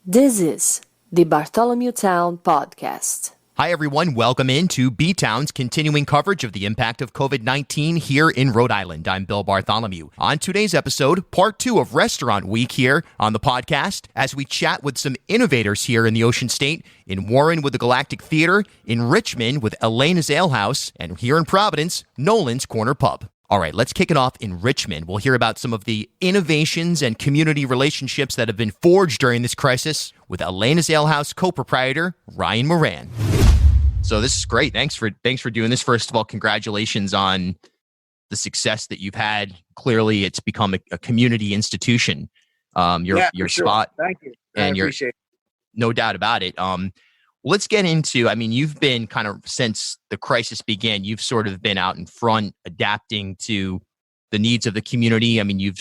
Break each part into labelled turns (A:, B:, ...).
A: This is the Bartholomew Town Podcast.
B: Hi, everyone. Welcome into B-Town's continuing coverage of the impact of COVID-19 here in Rhode Island. I'm Bill Bartholomew. On today's episode, part 2 of Restaurant Week here on the podcast, as we chat with some innovators here in the Ocean State, in Warren with the Galactic Theater, in Richmond with Alaina's Ale House, and here in Providence, Nolan's Corner Pub. All right, let's kick it off in Richmond. We'll hear about some of the innovations and community relationships that have been forged during this crisis with Alaina's Ale House co-proprietor, Ryan Moran. So this is great. Thanks for doing this. First of all, congratulations on the success that you've had. Clearly, it's become a community institution. Your spot.
C: Thank you.
B: And
C: I appreciate it.
B: No doubt about it. Let's get into, you've been kind of, since the crisis began, you've sort of been out in front, adapting to the needs of the community. You've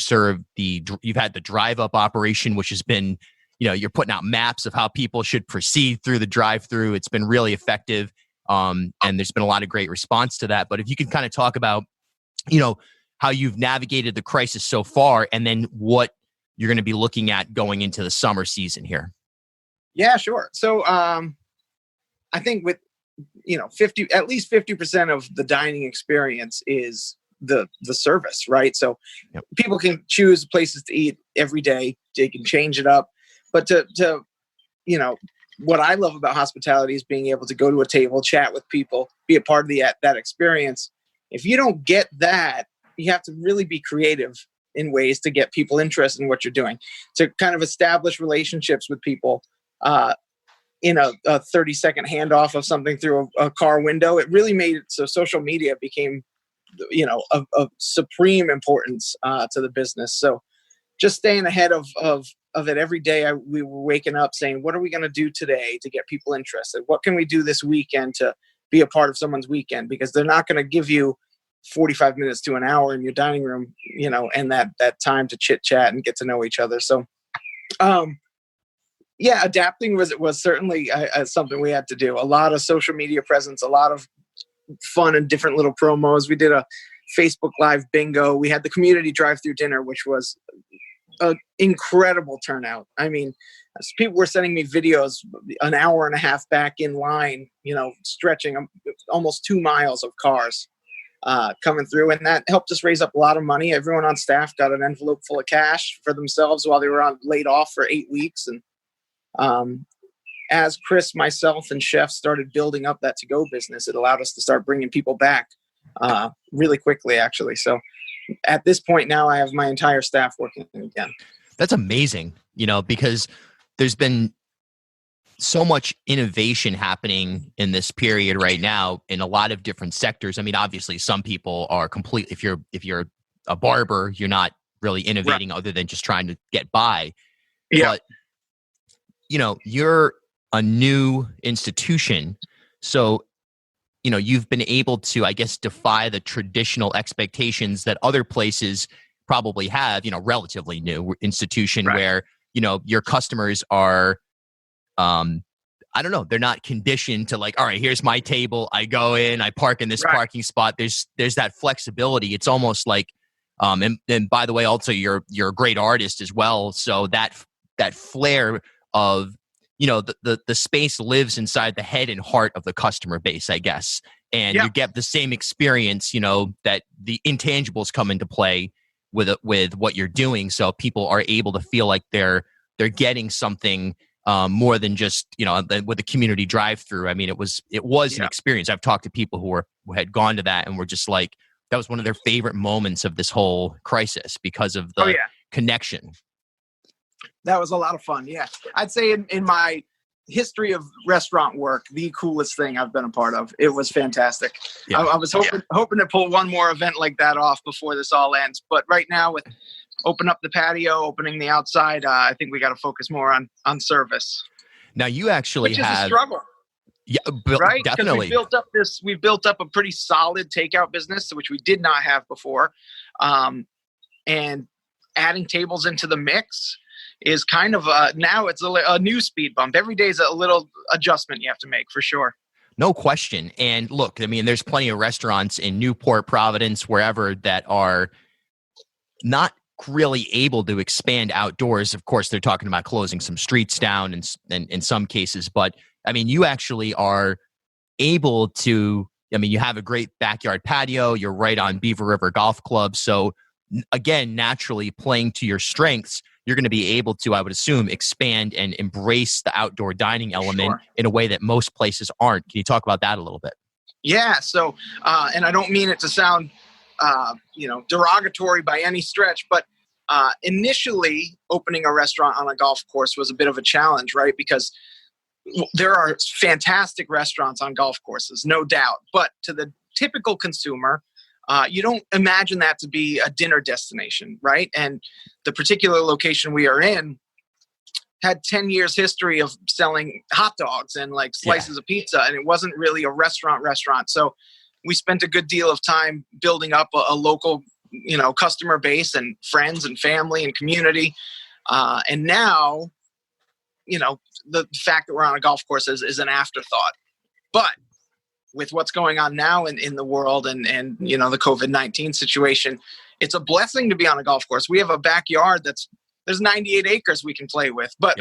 B: had the drive-up operation, which has been, you're putting out maps of how people should proceed through the drive-through. It's been really effective. And there's been a lot of great response to that. But if you could kind of talk about, how you've navigated the crisis so far, and then what you're going to be looking at going into the summer season here.
C: Yeah, sure. So, I think with, at least 50% of the dining experience is the service, right? So People can choose places to eat every day. They can change it up. But to what I love about hospitality is being able to go to a table, chat with people, be a part of that experience. If you don't get that, you have to really be creative in ways to get people interested in what you're doing, to kind of establish relationships with people. In a 30-second handoff of something through a car window, it really made it so social media became, of supreme importance to the business. So just staying ahead of it every day, we were waking up saying, what are we going to do today to get people interested? What can we do this weekend to be a part of someone's weekend? Because they're not going to give you 45 minutes to an hour in your dining room, and that time to chit chat and get to know each other. So, adapting was certainly something we had to do. A lot of social media presence, a lot of fun and different little promos. We did a Facebook Live bingo. We had the community drive-through dinner, which was an incredible turnout. People were sending me videos an hour and a half back in line, stretching almost 2 miles of cars coming through. And that helped us raise up a lot of money. Everyone on staff got an envelope full of cash for themselves while they were laid off for 8 weeks. And as Chris, myself, and Chef started building up that to-go business, it allowed us to start bringing people back really quickly, actually. So at this point now, I have my entire staff working again.
B: That's amazing, because there's been so much innovation happening in this period right now in a lot of different sectors. Obviously, some people are completely, if you're a barber, you're not really innovating right, other than just trying to get by.
C: Yeah.
B: But you're a new institution. So, you've been able to, I guess, defy the traditional expectations that other places probably have, relatively new institution right, where, your customers are, they're not conditioned to like, all right, here's my table. I go in, I park in this right, parking spot. There's that flexibility. It's almost like, and by the way, also you're a great artist as well. So that flair of, the space lives inside the head and heart of the customer base, I guess. And you get the same experience, that the intangibles come into play with what you're doing. So people are able to feel like they're getting something more than just, with the community drive-through. It was an experience. I've talked to people who had gone to that and were just like, that was one of their favorite moments of this whole crisis because of the connection.
C: That was a lot of fun. Yeah. I'd say in my history of restaurant work, the coolest thing I've been a part of. It was fantastic. Yeah. I was hoping to pull one more event like that off before this all ends. But right now, with open up the patio, opening the outside, I think we got to focus more on service.
B: Now you actually
C: which is a struggle.
B: Yeah,
C: right?
B: Definitely.
C: We built up a pretty solid takeout business, which we did not have before. And adding tables into the mix is kind of now it's a new speed bump. Every day is a little adjustment you have to make for sure.
B: No question. And look, there's plenty of restaurants in Newport, Providence, wherever that are not really able to expand outdoors. Of course, they're talking about closing some streets down in some cases, but I mean, you actually are able to, I mean, you have a great backyard patio. You're right on Beaver River Golf Club. So again, naturally playing to your strengths, you're going to be able to, I would assume, expand and embrace the outdoor dining element in a way that most places aren't. Can you talk about that a little bit?
C: Yeah. So, and I don't mean it to sound, derogatory by any stretch, but initially opening a restaurant on a golf course was a bit of a challenge, right? Because there are fantastic restaurants on golf courses, no doubt. But to the typical consumer, you don't imagine that to be a dinner destination, right? And the particular location we are in had 10 years history of selling hot dogs and like slices of pizza, and it wasn't really a restaurant. So we spent a good deal of time building up a local, customer base and friends and family and community. And now, the fact that we're on a golf course is an afterthought. But with what's going on now in the world and the COVID-19 situation, it's a blessing to be on a golf course. We have a backyard there's 98 acres we can play with, but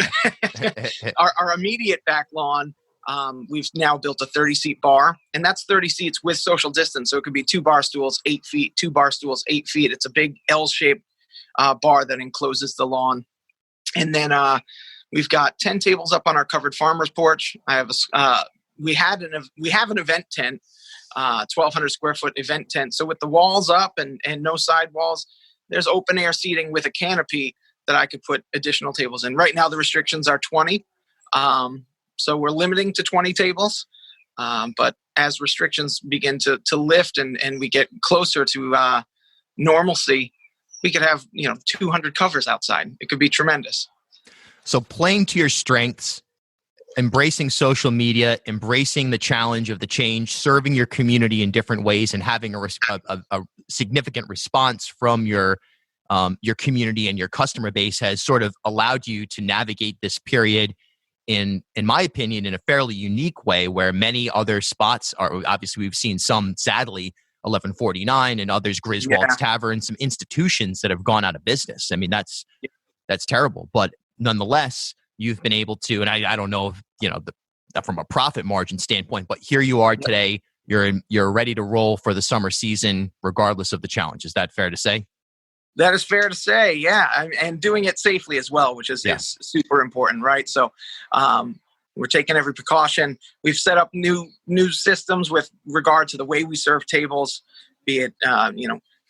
C: our immediate back lawn, we've now built a 30-seat bar, and that's 30 seats with social distance. So it could be 2 bar stools, 8 feet, 2 bar stools, 8 feet. It's a big L-shaped bar that encloses the lawn. And then we've got 10 tables up on our covered farmer's porch. We have an event tent, 1,200 square foot event tent. So with the walls up and no side walls, there's open air seating with a canopy that I could put additional tables in. Right now, the restrictions are 20. So we're limiting to 20 tables. But as restrictions begin to lift and we get closer to normalcy, we could have 200 covers outside. It could be tremendous.
B: So playing to your strengths, embracing social media, embracing the challenge of the change, serving your community in different ways, and having a significant response from your community and your customer base has sort of allowed you to navigate this period in my opinion, in a fairly unique way, where many other spots are, obviously we've seen some, sadly, 1149 and others, Griswold's Tavern, some institutions that have gone out of business. I mean, that's terrible. But nonetheless, you've been able to, and I don't know if, from a profit margin standpoint, but here you are today, you're ready to roll for the summer season, regardless of the challenge. Is that fair to say?
C: That is fair to say, yeah, and doing it safely as well, which is super important, right? So we're taking every precaution. We've set up new systems with regard to the way we serve tables, be it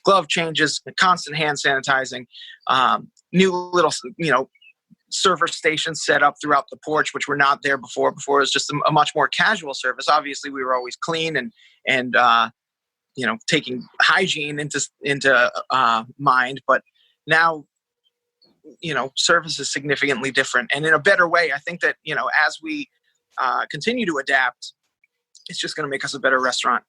C: glove changes, constant hand sanitizing, new little server stations set up throughout the porch, which were not there before. Before it was just a much more casual service. Obviously, we were always clean and taking hygiene into mind, but now, service is significantly different and in a better way. I think that, as we continue to adapt, it's just going to make us a better restaurant.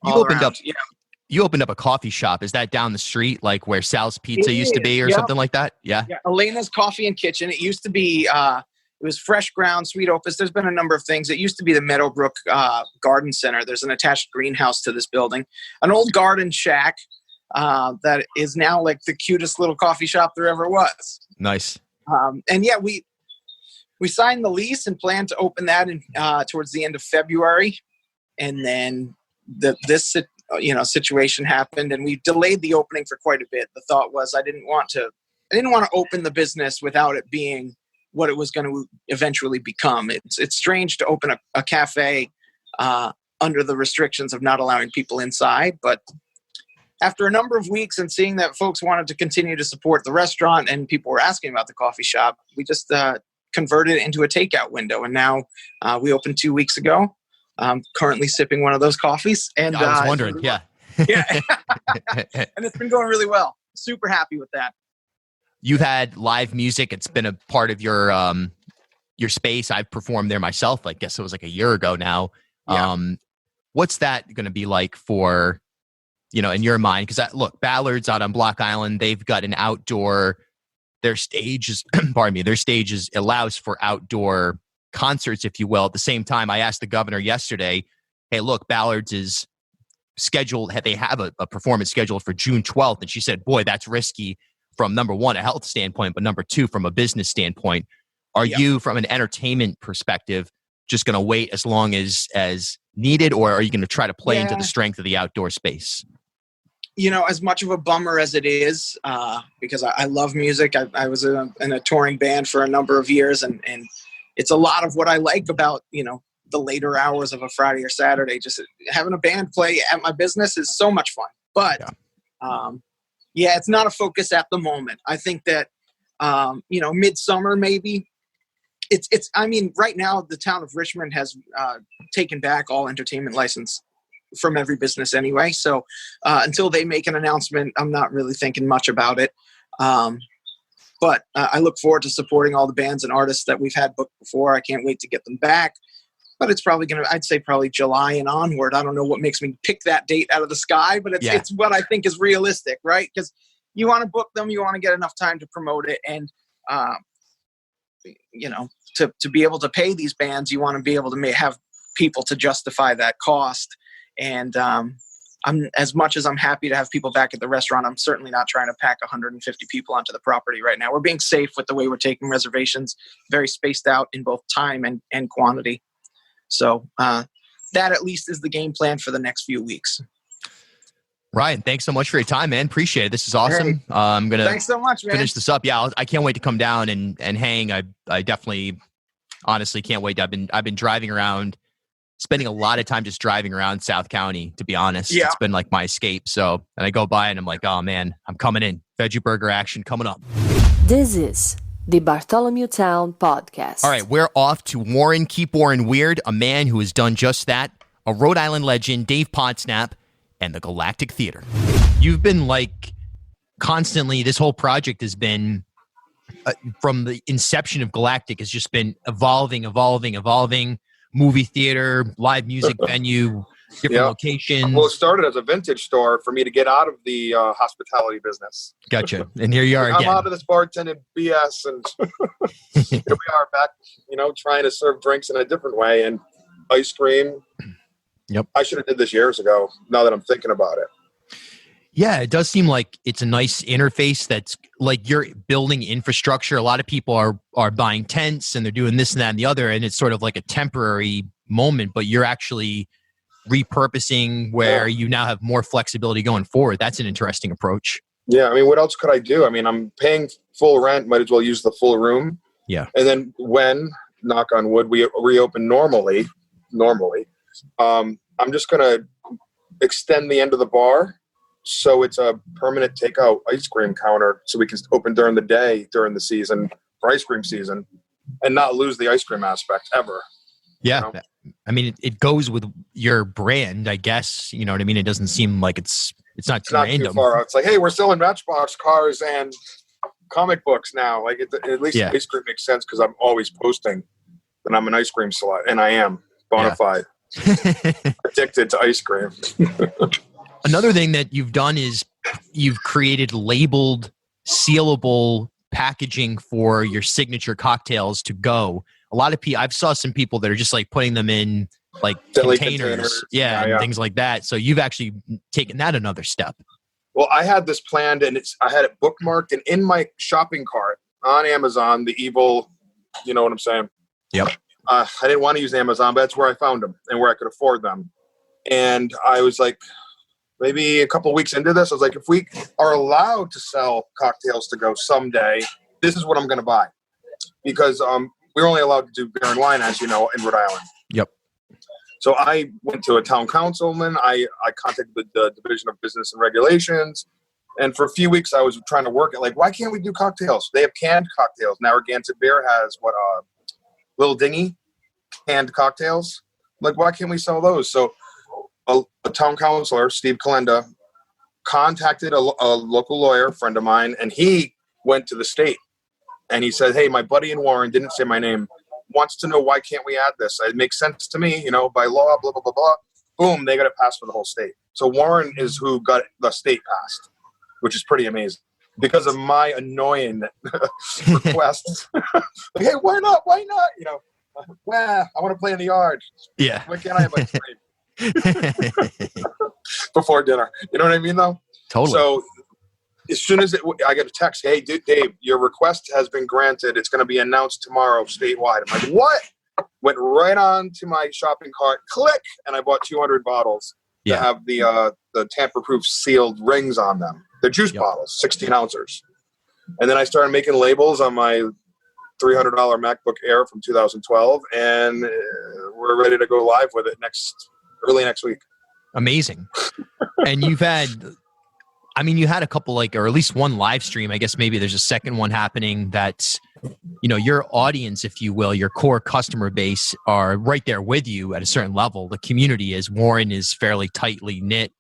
B: You opened up a coffee shop. Is that down the street, like where Sal's Pizza used to be or something like that? Yeah.
C: Alaina's Coffee and Kitchen. It used to be, it was Fresh Ground, Sweet Opus. There's been a number of things. It used to be the Meadowbrook Garden Center. There's an attached greenhouse to this building. An old garden shack that is now like the cutest little coffee shop there ever was.
B: Nice.
C: We signed the lease and plan to open that towards the end of February. And then this situation happened, and we delayed the opening for quite a bit. The thought was I didn't want to open the business without it being what it was going to eventually become. It's strange to open a cafe under the restrictions of not allowing people inside, but after a number of weeks and seeing that folks wanted to continue to support the restaurant and people were asking about the coffee shop, we just converted it into a takeout window, and now we opened 2 weeks ago. I'm currently sipping one of those coffees, and
B: I was wondering,
C: yeah, and it's been going really well. Super happy with that.
B: You've had live music. It's been a part of your space. I've performed there myself. I guess it was like a year ago now.
C: Yeah.
B: What's that going to be like for, in your mind? Because look, Ballard's out on Block Island. They've got an outdoor. Their stage is, allows for outdoor concerts, if you will. At the same time, I asked the governor yesterday, "Hey, look, Ballard's is scheduled. They have a performance scheduled for June 12th," and she said, "Boy, that's risky." from number one, a health standpoint, but number two, from a business standpoint. Are you, from an entertainment perspective, just going to wait as long as needed, or are you going to try to play into the strength of the outdoor space?
C: As much of a bummer as it is, because I love music. I was in a touring band for a number of years, and it's a lot of what I like about, the later hours of a Friday or Saturday. Just having a band play at my business is so much fun. But, it's not a focus at the moment. I think that, midsummer maybe. Right now the town of Richmond has taken back all entertainment license from every business anyway. So until they make an announcement, I'm not really thinking much about it. But I look forward to supporting all the bands and artists that we've had booked before. I can't wait to get them back. But it's probably I'd say July and onward. I don't know what makes me pick that date out of the sky, but it's what I think is realistic, right? Because you want to book them, you want to get enough time to promote it. And, to be able to pay these bands, you want to be able to have people to justify that cost. And I'm, as much as I'm happy to have people back at the restaurant, I'm certainly not trying to pack 150 people onto the property right now. We're being safe with the way we're taking reservations, very spaced out in both time and quantity. So that at least is the game plan for the next few weeks.
B: Ryan, thanks so much for your time, man. Appreciate it. This is awesome.
C: Hey,
B: I'm going
C: thanks so much,
B: to
C: man.
B: finish this up. Yeah, I can't wait to come down and hang. I definitely, honestly can't wait. I've been driving around, spending a lot of time just driving around South County, to be honest.
C: Yeah.
B: It's been like my escape. So, and I go by and I'm like, oh man, I'm coming in. Veggie burger action coming up.
A: This is the Bartholomew Town Podcast.
B: All right, we're off to Warren. Keep Warren weird. A man who has done just that. A Rhode Island legend, Dave Podsnap, and the Galactic Theater. You've been constantly, this whole project has been, from the inception of Galactic, has just been evolving. Movie theater, live music venue, different locations.
D: Well, it started as a vintage store for me to get out of the hospitality business.
B: Gotcha. And here you are again.
D: I'm out of this bartending BS, and here we are back, trying to serve drinks in a different way, and ice cream.
B: Yep.
D: I should have did this years ago, now that I'm thinking about it.
B: Yeah, it does seem like it's a nice interface that's like you're building infrastructure. A lot of people are buying tents and they're doing this and that and the other, and it's sort of like a temporary moment, but you're actually repurposing where you now have more flexibility going forward. That's an interesting approach.
D: Yeah, what else could I do? I'm paying full rent, might as well use the full room.
B: Yeah.
D: And then when, knock on wood, we reopen normally, I'm just going to extend the end of the bar so it's a permanent takeout ice cream counter so we can open during the day during the season for ice cream season and not lose the ice cream aspect ever.
B: Yeah. It goes with your brand, I guess. You know what I mean? It doesn't seem like it's not too random.
D: Too far out. It's like, hey, we're selling Matchbox cars and comic books now. At least ice cream makes sense because I'm always posting that I'm an ice cream slut, and I am bona fide. Addicted to ice cream.
B: Another thing that you've done is you've created labeled, sealable packaging for your signature cocktails to go. A lot of people, I've saw some people that are just putting them in containers. Yeah, things like that. So you've actually taken that another step.
D: Well, I had this planned, and I had it bookmarked and in my shopping cart on Amazon, the evil, you know what I'm saying?
B: Yep.
D: I didn't want to use Amazon, but that's where I found them and where I could afford them. And I was like, maybe a couple of weeks into this, I was like, if we are allowed to sell cocktails to go someday, this is what I'm going to buy. Because we're only allowed to do beer and wine, as you know, in Rhode Island.
B: Yep.
D: So I went to a town councilman. I contacted the Division of Business and Regulations. And for a few weeks, I was trying to work it. Why can't we do cocktails? They have canned cocktails. Narragansett Beer has Little Dingy canned cocktails. Why can't we sell those? So a town councilor, Steve Kalenda, contacted a local lawyer friend of mine, and he went to the state. And he said, hey, my buddy in Warren, didn't say my name, wants to know why can't we add this? It makes sense to me, by law, blah, blah, blah, blah. Boom, they got it passed for the whole state. So Warren is who got the state passed, which is pretty amazing. Because of my annoying requests. Hey, why not? Why not? I want to play in the yard.
B: Yeah.
D: Why can't I have ice cream? Before dinner. You know what I mean, though?
B: Totally.
D: So, as soon as I get a text, hey, Dave, your request has been granted. It's going to be announced tomorrow statewide. I'm like, what? Went right on to my shopping cart, click, and I bought 200 bottles that have the tamper-proof sealed rings on them. They're juice bottles, 16 ounces. And then I started making labels on my $300 MacBook Air from 2012, and we're ready to go live with it early next week.
B: Amazing. And you had a couple, or at least one live stream. I guess maybe there's a second one happening that, your audience, if you will, your core customer base are right there with you at a certain level. The community is. Warren is fairly tightly knit.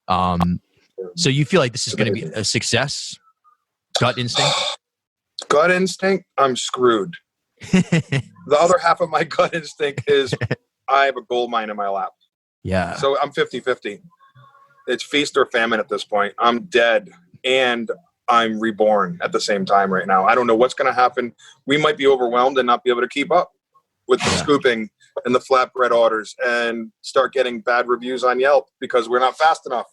B: So you feel like this is going to be a success? Gut instinct?
D: Gut instinct, I'm screwed. The other half of my gut instinct is I have a gold mine in my lap.
B: Yeah.
D: So I'm 50-50. It's feast or famine at this point. I'm dead and I'm reborn at the same time right now. I don't know what's going to happen. We might be overwhelmed and not be able to keep up with the scooping and the flatbread orders and start getting bad reviews on Yelp because we're not fast enough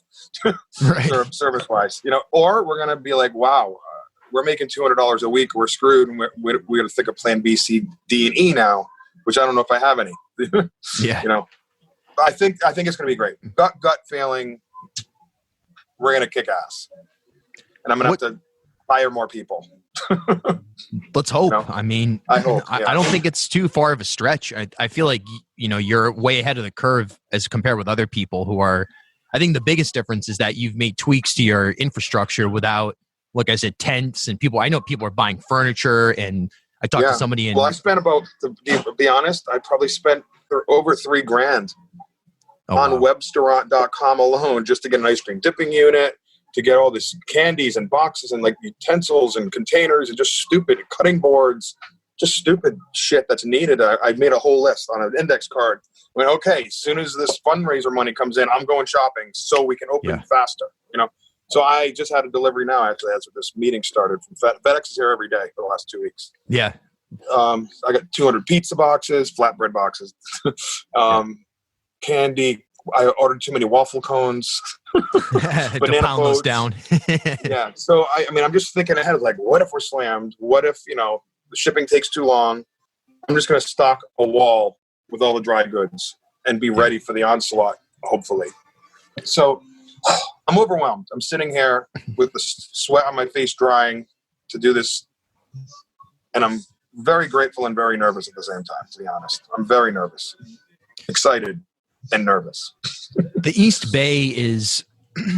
D: service-wise. Or we're going to be like, wow, we're making $200 a week. We're screwed. And we're going to think of plan B, C, D, and E now, which I don't know if I have any. I think it's going to be great. Gut feeling, we're going to kick ass. And I'm going to have to hire more people.
B: Let's hope. I mean,
D: I hope.
B: I don't think it's too far of a stretch. I feel like, you're way ahead of the curve as compared with other people who are. I think the biggest difference is that you've made tweaks to your infrastructure without, like I said, tents and people. I know people are buying furniture, and I talked to somebody.
D: Well, I spent to be honest, I probably spent over $3,000 on webstaurant.com alone just to get an ice cream dipping unit, to get all this candies and boxes and utensils and containers and just stupid cutting boards, just stupid shit that's needed. I made a whole list on an index card. I went, okay, as soon as this fundraiser money comes in, I'm going shopping so we can open faster. So I just had a delivery now. Actually, that's what this meeting started from FedEx is here every day for the last 2 weeks.
B: Yeah.
D: I got 200 pizza boxes, flatbread boxes, candy. I ordered too many waffle cones.
B: Banana pound those down.
D: Yeah. So I'm just thinking ahead of what if we're slammed? What if the shipping takes too long? I'm just going to stock a wall with all the dry goods and be ready for the onslaught, hopefully. So I'm overwhelmed. I'm sitting here with the sweat on my face drying to do this, and I'm very grateful and very nervous at the same time. To be honest, I'm very nervous, excited, and nervous.
B: The East Bay is,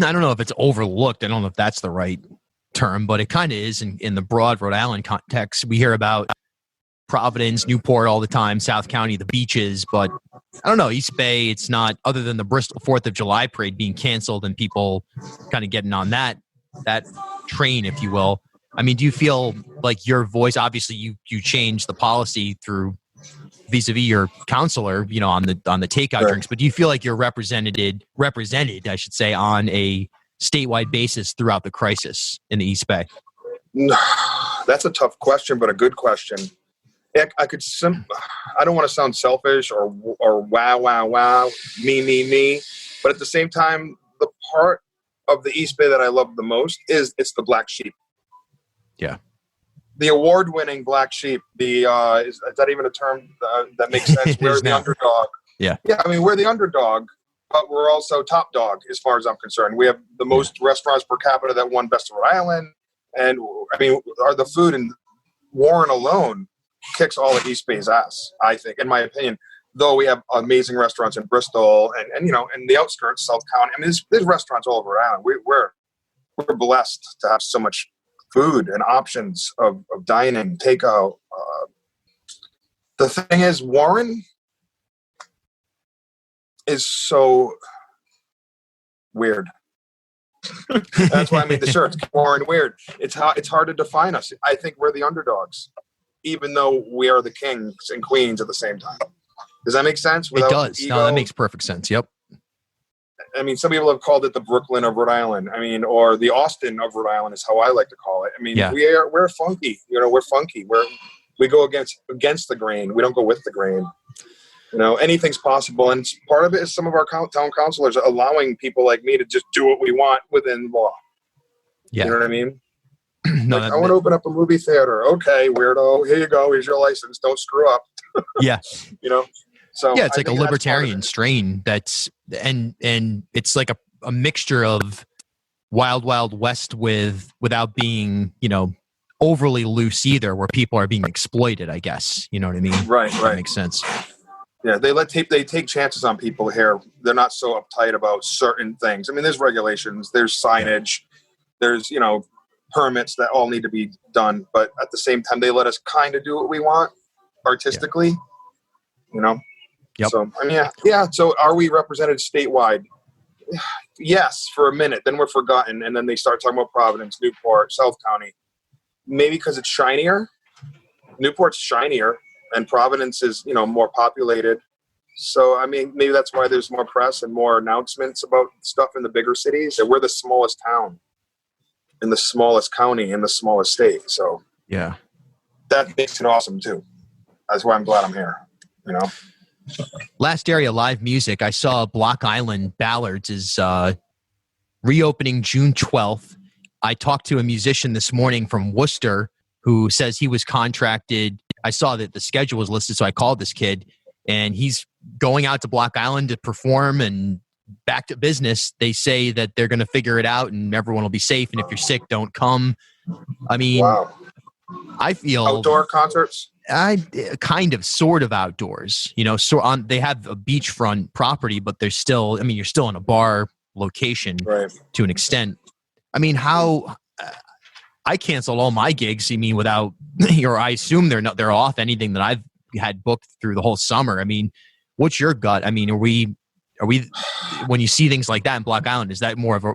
B: I don't know if it's overlooked. I don't know if that's the right term, but it kind of is in the broad Rhode Island context. We hear about Providence, Newport all the time, South County, the beaches, but I don't know, East Bay, it's not, other than the Bristol 4th of July parade being canceled and people kind of getting on that train, if you will. I mean, do you feel like your voice, obviously you changed the policy through vis-a-vis your counselor, on the takeout drinks, but do you feel like you're represented, I should say, on a statewide basis throughout the crisis in the East Bay?
D: That's a tough question, but a good question. I don't want to sound selfish or wow, me. But at the same time, the part of the East Bay that I love the most it's the black sheep.
B: Yeah.
D: The award-winning black sheep. Is that even a term that makes sense? We're the underdog.
B: Yeah.
D: Yeah. I mean, we're the underdog, but we're also top dog as far as I'm concerned. We have the most restaurants per capita that won Best of Rhode Island, and the food in Warren alone kicks all of East Bay's ass, I think, in my opinion. Though we have amazing restaurants in Bristol and in the outskirts, South County. I mean, there's restaurants all over Rhode Island. We're blessed to have so much food and options of dining, takeout. The thing is, Warren is so weird. That's why I made the shirts. Warren weird. It's hard to define us. I think we're the underdogs, even though we are the kings and queens at the same time. Does that make sense?
B: It does. No, that makes perfect sense. Yep.
D: I mean, some people have called it the Brooklyn of Rhode Island. I mean, or the Austin of Rhode Island is how I like to call it. I mean, we're funky. We're funky. We go against the grain. We don't go with the grain. Anything's possible. And part of it is some of our town councilors allowing people like me to just do what we want within law.
B: Yeah.
D: You know what I mean?
B: No,
D: like, I want to open up a movie theater. Okay, weirdo. Here you go. Here's your license. Don't screw up.
B: yeah.
D: You know? So
B: Yeah, it's
D: I
B: like a
D: think that's
B: libertarian strain that's and it's like a mixture of wild west without being, overly loose either, where people are being exploited, I guess. You know what I mean?
D: Right.
B: That makes sense.
D: Yeah, they take chances on people here. They're not so uptight about certain things. I mean, there's regulations, there's signage, there's, permits that all need to be done. But at the same time, they let us kind of do what we want artistically,
B: Yep.
D: So, I mean, yeah. So are we represented statewide? Yes, for a minute. Then we're forgotten. And then they start talking about Providence, Newport, South County. Maybe because it's shinier. Newport's shinier. And Providence is, more populated. So, I mean, maybe that's why there's more press and more announcements about stuff in the bigger cities. And we're the smallest town in the smallest county in the smallest state. So,
B: yeah,
D: that makes it awesome, too. That's why I'm glad I'm here,
B: Last area live music. I saw Block Island Ballards is reopening June 12th. I talked to a musician this morning from Worcester who says he was contracted. I saw that the schedule was listed, so I called this kid, and he's going out to Block Island to perform and back to business. They say that they're going to figure it out and everyone will be safe, and if you're sick, don't come. I mean,
D: wow.
B: I feel
D: outdoor concerts.
B: I kind of sort of outdoors, they have a beachfront property, but there's still, you're still in a bar location to an extent. I mean, how I canceled all my gigs, without, or I assume they're off anything that I've had booked through the whole summer. I mean, what's your gut? I mean, are we, when you see things like that in Block Island, is that more of a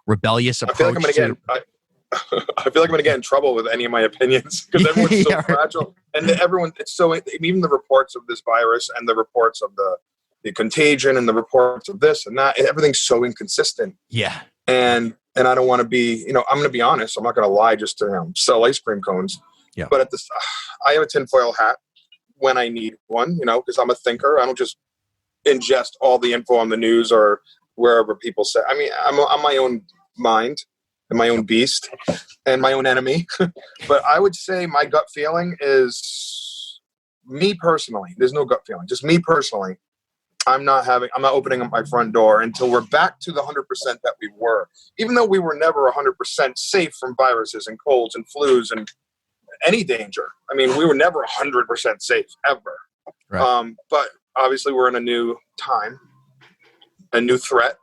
B: rebellious approach?
D: I feel like I'm going to get in trouble with any of my opinions because everyone's so fragile. And it's so, even the reports of this virus and the reports of the contagion and the reports of this and that, everything's so inconsistent.
B: Yeah.
D: And I don't want to be, I'm going to be honest. I'm not going to lie just to sell ice cream cones.
B: Yeah.
D: But I have a tinfoil hat when I need one, because I'm a thinker. I don't just ingest all the info on the news or wherever people say. I mean, I'm my own mind and my own beast and my own enemy. But I would say my gut feeling is me personally. There's no gut feeling, just me personally. I'm not opening up my front door until we're back to the 100% that we were, even though we were never 100% safe from viruses and colds and flus and any danger. I mean, we were never 100% safe ever.
B: Right.
D: But obviously we're in a new time, a new threat,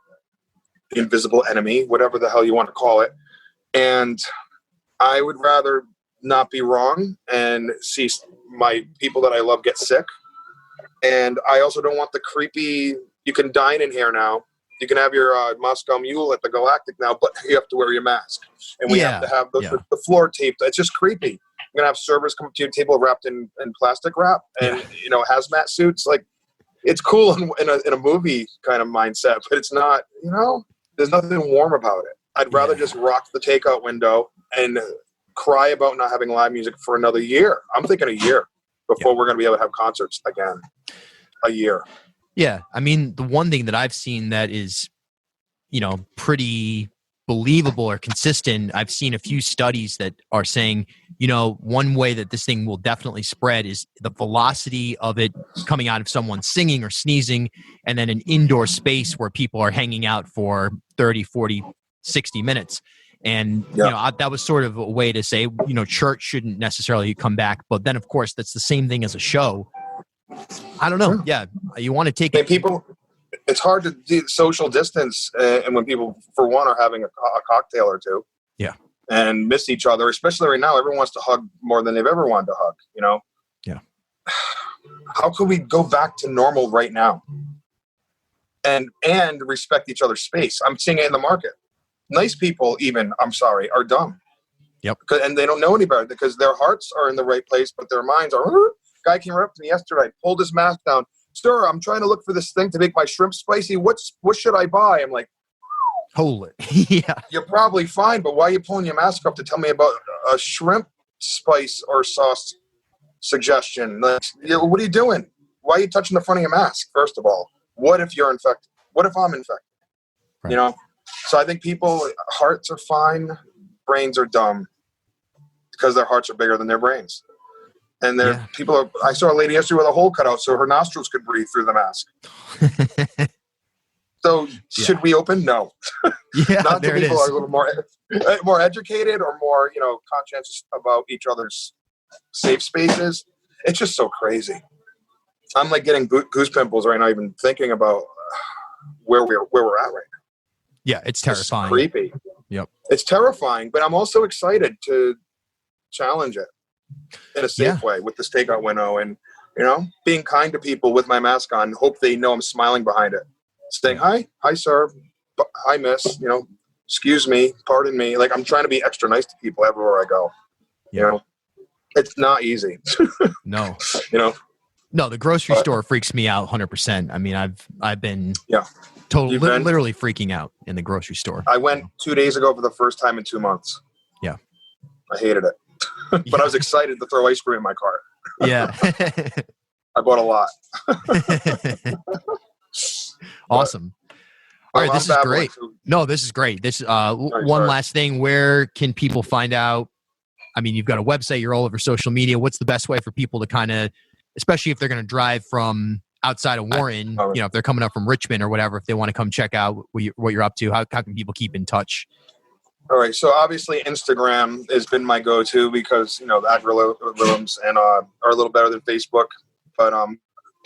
D: the invisible enemy, whatever the hell you want to call it. And I would rather not be wrong and see my people that I love get sick. And I also don't want the creepy, you can dine in here now. You can have your Moscow Mule at the Galactic now, but you have to wear your mask. And we have to have the floor taped. It's just creepy. You're going to have servers come to your table wrapped in plastic wrap and, hazmat suits. Like, it's cool in a movie kind of mindset, but it's not, there's nothing warm about it. I'd rather just rock the takeout window and cry about not having live music for another year. I'm thinking a year before we're going to be able to have concerts again. A year.
B: Yeah. I mean, the one thing that I've seen that is, pretty believable or consistent, I've seen a few studies that are saying, one way that this thing will definitely spread is the velocity of it coming out of someone singing or sneezing, and then an indoor space where people are hanging out for 30, 40, 60 minutes. And, that was sort of a way to say, church shouldn't necessarily come back. But then, of course, that's the same thing as a show. I don't know. Yeah. You want to take it.
D: People, it's hard to do social distance. And when people, for one, are having a cocktail or two.
B: Yeah.
D: And miss each other, especially right now, everyone wants to hug more than they've ever wanted to hug,
B: Yeah.
D: How could we go back to normal right now? And respect each other's space. I'm seeing it in the market. Nice people, even, are dumb.
B: Yep.
D: And they don't know any better because their hearts are in the right place, but their minds are. Guy came up to me yesterday, pulled his mask down. Sir, I'm trying to look for this thing to make my shrimp spicy. What should I buy? I'm like,
B: hold it. Yeah.
D: You're probably fine, but why are you pulling your mask up to tell me about a shrimp spice or sauce suggestion? Like, what are you doing? Why are you touching the front of your mask? First of all, what if you're infected? What if I'm infected?
B: Right.
D: So I think people, hearts are fine. brains are dumb because their hearts are bigger than their brains. And I saw a lady yesterday with a hole cut out so her nostrils could breathe through the mask. So should we open? No. Not that people are a little more educated or more, conscientious about each other's safe spaces. It's just so crazy. I'm like getting goose pimples right now, even thinking about where we're at right now.
B: Yeah, it's terrifying.
D: It's creepy.
B: Yep.
D: It's terrifying, but I'm also excited to challenge it in a safe way with this takeout window and, being kind to people with my mask on. Hope they know I'm smiling behind it. Saying, hi, sir, hi, miss, excuse me, pardon me. Like, I'm trying to be extra nice to people everywhere I go.
B: Yeah.
D: It's not easy.
B: No.
D: No,
B: the grocery store freaks me out 100%. I mean, I've been literally freaking out in the grocery store.
D: I went 2 days ago for the first time in 2 months.
B: Yeah.
D: I hated it. But I was excited to throw ice cream in my cart.
B: Yeah.
D: I bought a lot.
B: Awesome. All right, this is great. No, this is great. This one last thing. Where can people find out? I mean, you've got a website. You're all over social media. What's the best way for people to kind of, especially if they're going to drive from outside of Warren, if they're coming up from Richmond or whatever, if they want to come check out what you're up to, how can people keep in touch?
D: All right. So obviously Instagram has been my go-to because, the algorithms and are a little better than Facebook. But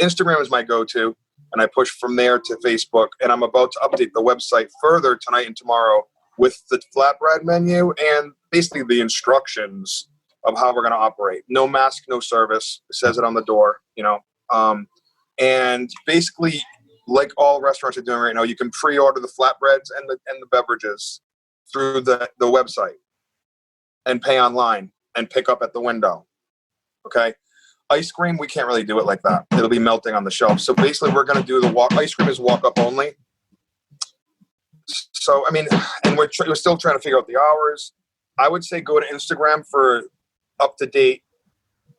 D: Instagram is my go-to, and I push from there to Facebook. And I'm about to update the website further tonight and tomorrow with the flatbread menu and basically the instructions of how we're going to operate. No mask, no service. It says it on the door, and basically, like all restaurants are doing right now, you can pre-order the flatbreads and the beverages through the website and pay online and pick up at the window. Okay. Ice cream, we can't really do it like that. It'll be melting on the shelf. So basically we're going to do ice cream is walk up only. So, I mean, and we're still trying to figure out the hours. I would say go to Instagram for up-to-date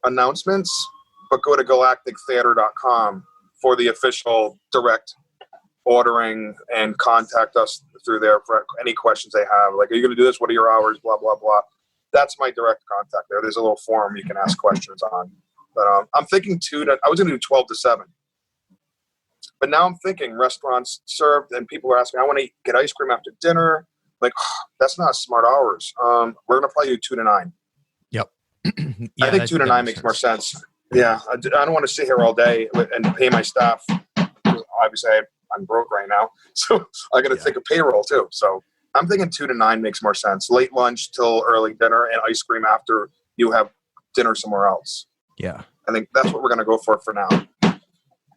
D: announcements, but go to galactictheater.com for the official direct ordering and contact us through there for any questions they have. Like, are you going to do this? What are your hours? Blah, blah, blah. That's my direct contact there. There's a little form you can ask questions on. But I'm thinking I was going to do 12 to 7. But now I'm thinking restaurants served and people are asking, I want to get ice cream after dinner. Like, that's not smart hours. We're going to probably do 2 to 9.
B: Yep.
D: I think 2 to 9 makes more sense. Yeah. I don't want to sit here all day and pay my staff. Obviously, I'm broke right now. So I got to think of payroll too. So I'm thinking 2 to 9 makes more sense. Late lunch till early dinner and ice cream after you have dinner somewhere else.
B: Yeah.
D: I think that's what we're going to go for now.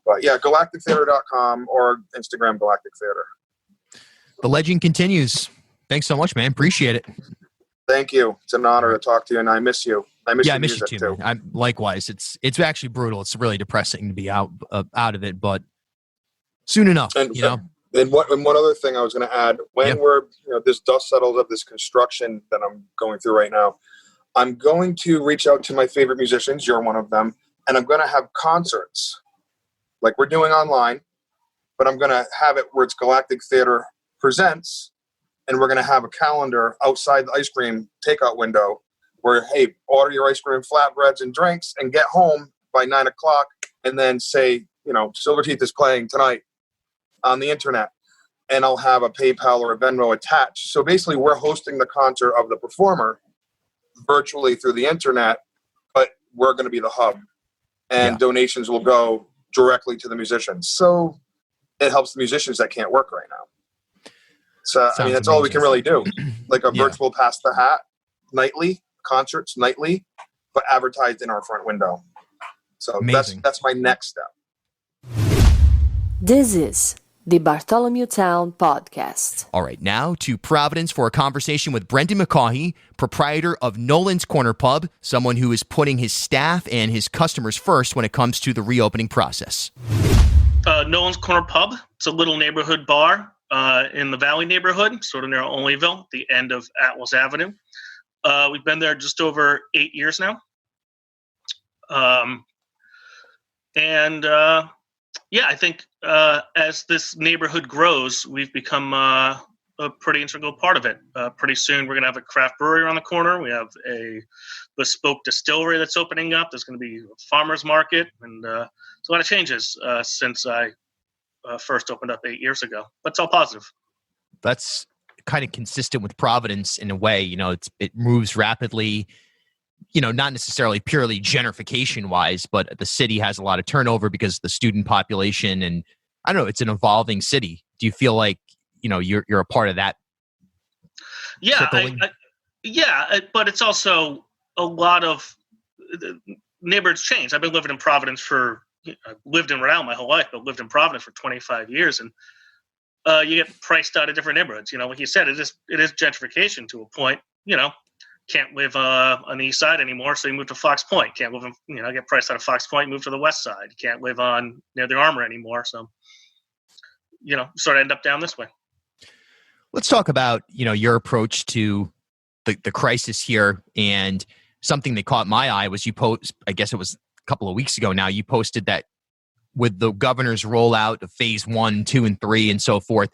D: But yeah, galactictheater.com or Instagram Galactic Theater.
B: The legend continues. Thanks so much, man. Appreciate it.
D: Thank you. It's an honor to talk to you, and I miss you. I miss you too.
B: Likewise. It's actually brutal. It's really depressing to be out of it, but soon enough,
D: And one other thing I was going to add, when this dust settles of this construction that I'm going through right now, I'm going to reach out to my favorite musicians. You're one of them. And I'm going to have concerts like we're doing online, but I'm going to have it where it's Galactic Theater Presents. And we're going to have a calendar outside the ice cream takeout window where, hey, order your ice cream, flatbreads, and drinks and get home by 9 o'clock. And then say, Silverteeth is playing tonight on the internet. And I'll have a PayPal or a Venmo attached. So basically we're hosting the concert of the performer virtually through the internet, but we're going to be the hub. And donations will go directly to the musicians. So it helps the musicians that can't work right now. So, that's amazing. All we can really do. Like a virtual pass the hat nightly, concerts nightly, but advertised in our front window. So that's my next step.
A: This is the Bartholomew Town Podcast.
B: All right, now to Providence for a conversation with Brendan McCaughey, proprietor of Nolan's Corner Pub, someone who is putting his staff and his customers first when it comes to the reopening process.
E: Nolan's Corner Pub. It's a little neighborhood bar in the Valley neighborhood, sort of near Olneyville, the end of Atlas Avenue. We've been there just over 8 years now. I think as this neighborhood grows, we've become a pretty integral part of it. Pretty soon, we're going to have a craft brewery around the corner. We have a bespoke distillery that's opening up. There's going to be a farmer's market, and there's a lot of changes since I first opened up 8 years ago. But it's all positive.
B: That's kind of consistent with Providence in a way. It moves rapidly. Not necessarily purely gentrification wise, but the city has a lot of turnover because of the student population, and I don't know. It's an evolving city. Do you feel like you're a part of that?
E: Yeah, but it's also a lot of neighborhoods change. I've been living in Providence I've lived in Rhode Island my whole life, but lived in Providence for 25 years, and you get priced out of different neighborhoods. Like you said, it is gentrification to a point. Can't live on the east side anymore, so you move to Fox Point. Can't live get priced out of Fox Point, move to the west side. You can't live near the Armor anymore, so sort of end up down this way.
B: Let's talk about your approach to the crisis here, and something that caught my eye was you post. I guess it was a couple of weeks ago now. You posted that with the governor's rollout of phase 1, 2, and 3, and so forth,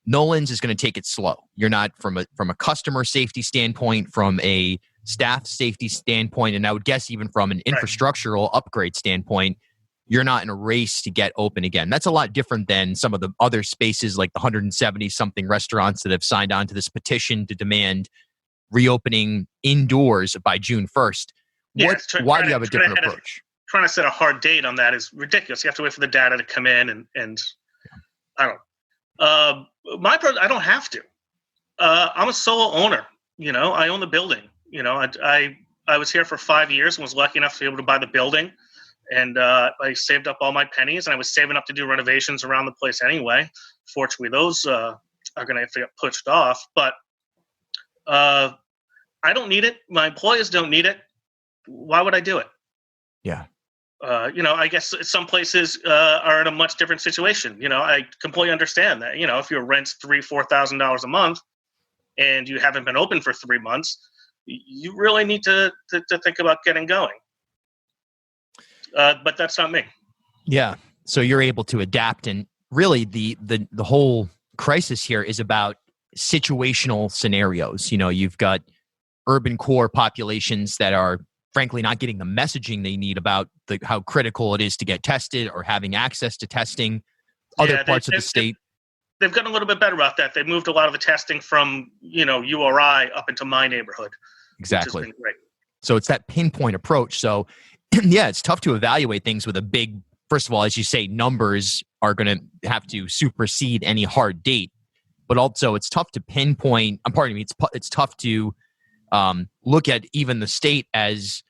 B: Nolan's is going to take it slow. You're not from a customer safety standpoint, from a staff safety standpoint, and I would guess even from an infrastructural upgrade standpoint, you're not in a race to get open again. That's a lot different than some of the other spaces like the 170-something restaurants that have signed on to this petition to demand reopening indoors by June 1st. Why do you have a different approach?
E: Trying to set a hard date on that is ridiculous. You have to wait for the data to come in, and I don't know. I don't have to. I'm a solo owner. I own the building. I was here for 5 years and was lucky enough to be able to buy the building. And I saved up all my pennies, and I was saving up to do renovations around the place anyway. Fortunately, those are going to have to get pushed off. But I don't need it. My employees don't need it. Why would I do it?
B: Yeah.
E: I guess some places are in a much different situation. I completely understand that. If your rent's $3,000-$4,000 a month and you haven't been open for 3 months, you really need to think about getting going. But that's not me.
B: Yeah. So you're able to adapt, and really the whole crisis here is about situational scenarios. You've got urban core populations that are frankly not getting the messaging they need about how critical it is to get tested or having access to testing. Other parts of the state,
E: they've gotten a little bit better about that. They moved a lot of the testing from URI up into my neighborhood.
B: Exactly.
E: Which has been great.
B: So it's that pinpoint approach. So yeah, it's tough to evaluate things with a big, first of all, as you say, numbers are going to have to supersede any hard date, but also it's tough to pinpoint. It's tough to look at even the state as,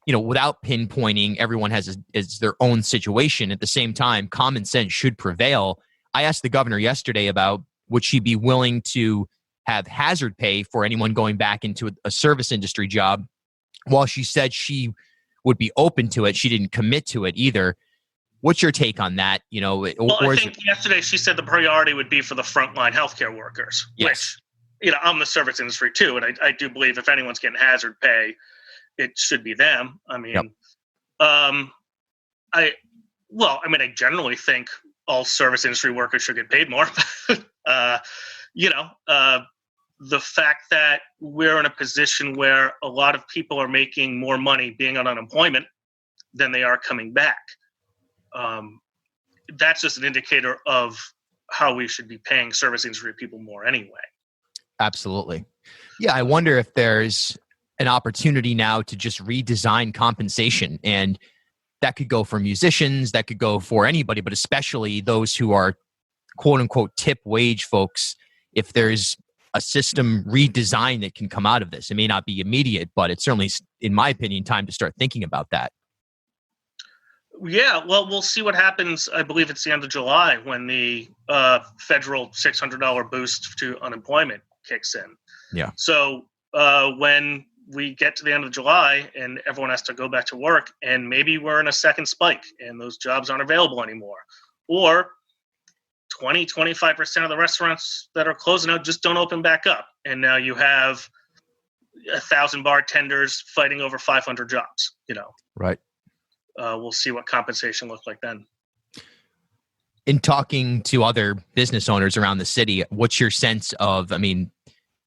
B: without pinpointing, everyone has their own situation. At the same time, common sense should prevail. I asked the governor yesterday about would she be willing to have hazard pay for anyone going back into a service industry job. While she said she would be open to it, she didn't commit to it either. What's your take on that?
E: I think yesterday she said the priority would be for the frontline healthcare workers,
B: yes.
E: Which, I'm the service industry too, and I do believe if anyone's getting hazard pay, it should be them. I mean, yep. I generally think all service industry workers should get paid more. The fact that we're in a position where a lot of people are making more money being on unemployment than they are coming back. That's just an indicator of how we should be paying service industry people more anyway.
B: Absolutely. Yeah, I wonder if there's an opportunity now to just redesign compensation, and that could go for musicians, that could go for anybody, but especially those who are quote unquote tip wage folks. If there's a system redesign that can come out of this, it may not be immediate, but it's certainly, in my opinion, time to start thinking about that.
E: Yeah, well, we'll see what happens. I believe it's the end of July when the federal $600 boost to unemployment kicks in.
B: Yeah.
E: So when we get to the end of July and everyone has to go back to work, and maybe we're in a second spike and those jobs aren't available anymore, or 20-25% of the restaurants that are closing out just don't open back up, and now you have 1,000 bartenders fighting over 500 jobs.
B: Right.
E: We'll see what compensation looks like then.
B: in talking to other business owners around the city, what's your sense of, do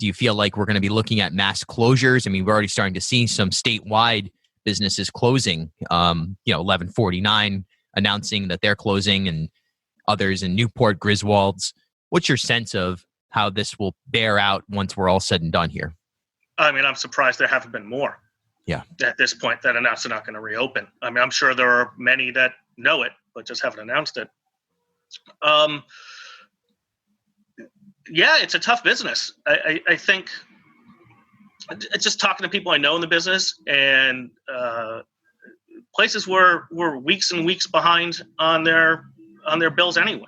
B: you feel like we're going to be looking at mass closures? We're already starting to see some statewide businesses closing, 1149 announcing that they're closing, and others in Newport, Griswold's. What's your sense of how this will bear out once we're all said and done here?
E: I'm surprised there haven't been more.
B: Yeah.
E: At this point that announced they're not going to reopen. I'm sure there are many that know it, but just haven't announced it. Yeah, it's a tough business. I think just talking to people I know in the business, and places were weeks and weeks behind on their bills anyway,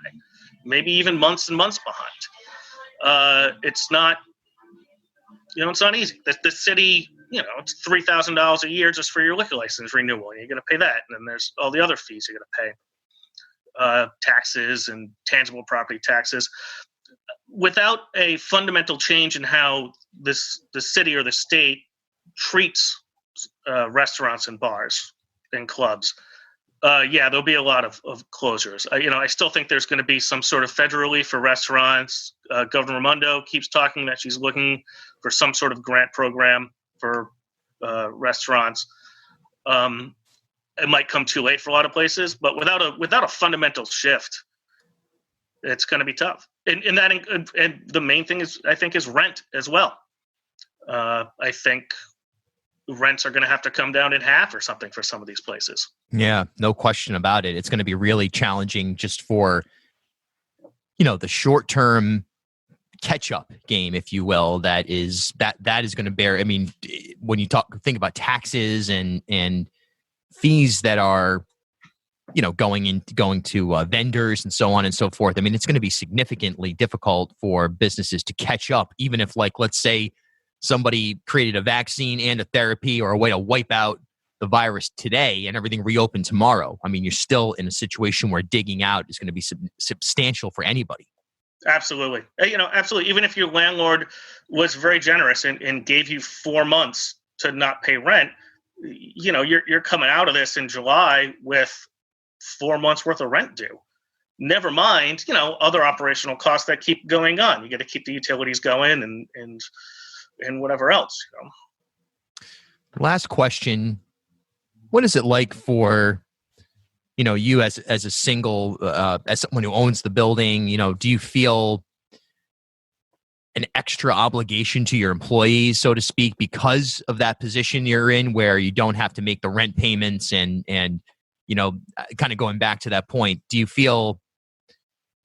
E: maybe even months and months behind. It's not, it's not easy. The city, it's $3,000 a year just for your liquor license renewal, and you're going to pay that, and then there's all the other fees you're going to pay, taxes and tangible property taxes. Without a fundamental change in how the city or the state treats restaurants and bars and clubs, there'll be a lot of closures. I still think there's going to be some sort of federal relief for restaurants. Governor Raimondo keeps talking that she's looking for some sort of grant program for restaurants. It might come too late for a lot of places, but without a fundamental shift, it's going to be tough. And the main thing is, I think, is rent as well. I think rents are going to have to come down in half or something for some of these places.
B: Yeah, no question about it. It's going to be really challenging just for, the short-term catch-up game, if you will, that is going to bear. When you think about taxes and fees that are, going to vendors and so on and so forth. It's going to be significantly difficult for businesses to catch up, even if, let's say somebody created a vaccine and a therapy or a way to wipe out the virus today and everything reopened tomorrow. You're still in a situation where digging out is going to be substantial for anybody.
E: Absolutely. Absolutely. Even if your landlord was very generous and gave you 4 months to not pay rent, you're coming out of this in July with 4 months worth of rent due. Never mind, other operational costs that keep going on. You got to keep the utilities going and whatever else.
B: Last question. What is it like for, you as a single, as someone who owns the building, do you feel an extra obligation to your employees, so to speak, because of that position you're in where you don't have to make the rent payments and kind of going back to that point, do you feel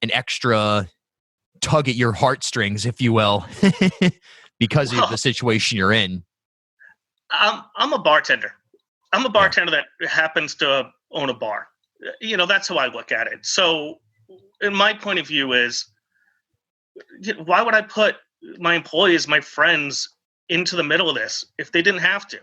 B: an extra tug at your heartstrings, if you will, because of the situation you're in?
E: I'm a bartender. I'm a bartender that happens to own a bar. That's how I look at it. So in my point of view is, why would I put my employees, my friends into the middle of this if they didn't have to?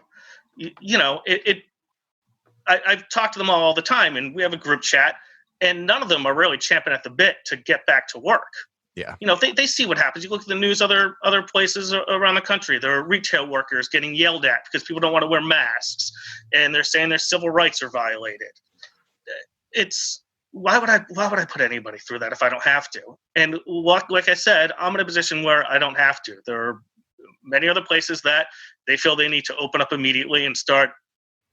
E: I've talked to them all the time, and we have a group chat, and none of them are really champing at the bit to get back to work.
B: Yeah.
E: They see what happens. You look at the news, other places around the country, there are retail workers getting yelled at because people don't want to wear masks, and they're saying their civil rights are violated. Why would I put anybody through that if I don't have to? And like I said, I'm in a position where I don't have to. There are many other places that they feel they need to open up immediately and start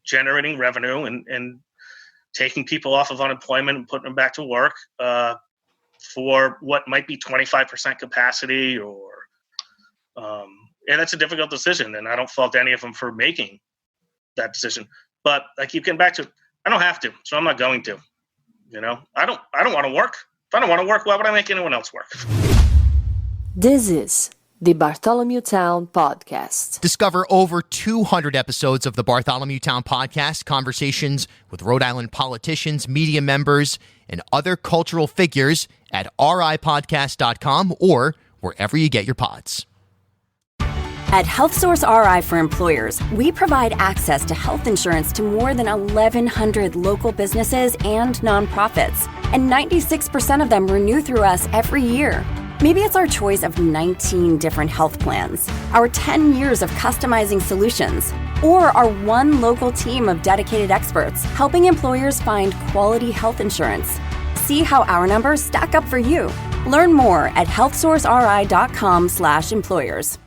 E: generating revenue and taking people off of unemployment and putting them back to work for what might be 25% capacity and that's a difficult decision, and I don't fault any of them for making that decision. But I keep getting back to, I don't have to, so I'm not going to. I don't want to work. If I don't want to work, why would I make anyone else work?
A: This is the Bartholomew Town Podcast.
B: Discover over 200 episodes of the Bartholomew Town Podcast, conversations with Rhode Island politicians, media members, and other cultural figures at ripodcast.com or wherever you get your pods.
F: At HealthSource RI for Employers, we provide access to health insurance to more than 1,100 local businesses and nonprofits, and 96% of them renew through us every year. Maybe it's our choice of 19 different health plans, our 10 years of customizing solutions, or our one local team of dedicated experts helping employers find quality health insurance. see how our numbers stack up for you. Learn more at healthsourceri.com/employers.